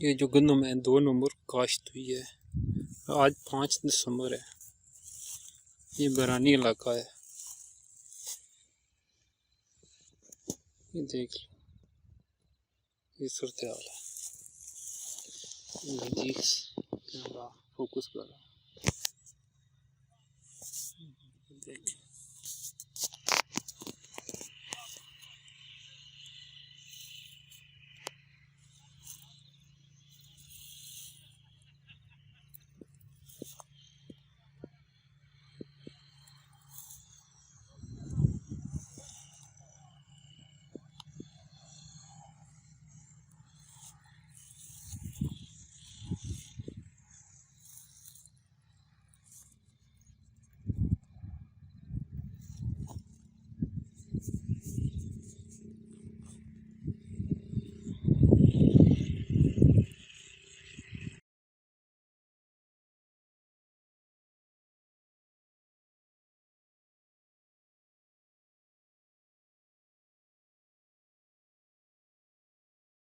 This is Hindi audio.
ये जो गंदम है 2 नंबर काश्त हुई है। आज 5 दिसंबर है। ये बरानी इलाका है। ये देख लो, ये सूरत हाल है। कैमरा फोकस कर रहा है। देख